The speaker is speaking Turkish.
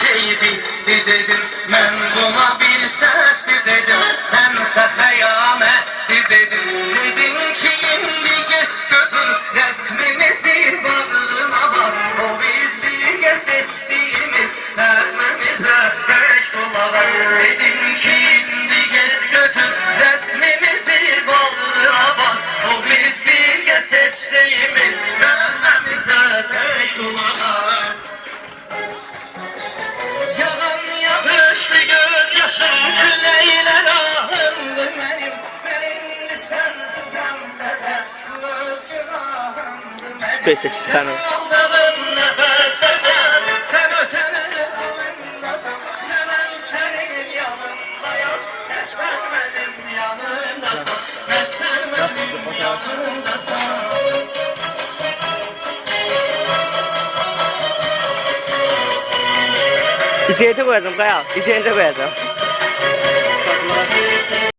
şey bitti dedim. Ben buna bir sefti dedim. Sense kıyametti dedim. Dedin ki indi git götür resmimizi bağrına bas. O biz birge seçtiğimiz evimize beş dolar. Dedin ki indi git götür resmimizi bağrına bas. O biz birge seçtiğimiz evimize beş dolar. Yalan yapıştı gözyaşım küleyler ahımdı benim. Benim sensizemde gözün ahımdı benim. Süper seçti sen o. Aldığım nefeste sen ötenin yanındasan. Ne ben senin yanındayım, geçmez benim yanındasan. Ne sen benim yanındasan. İnternete koyacağım Kaya. İnternete koyacağım.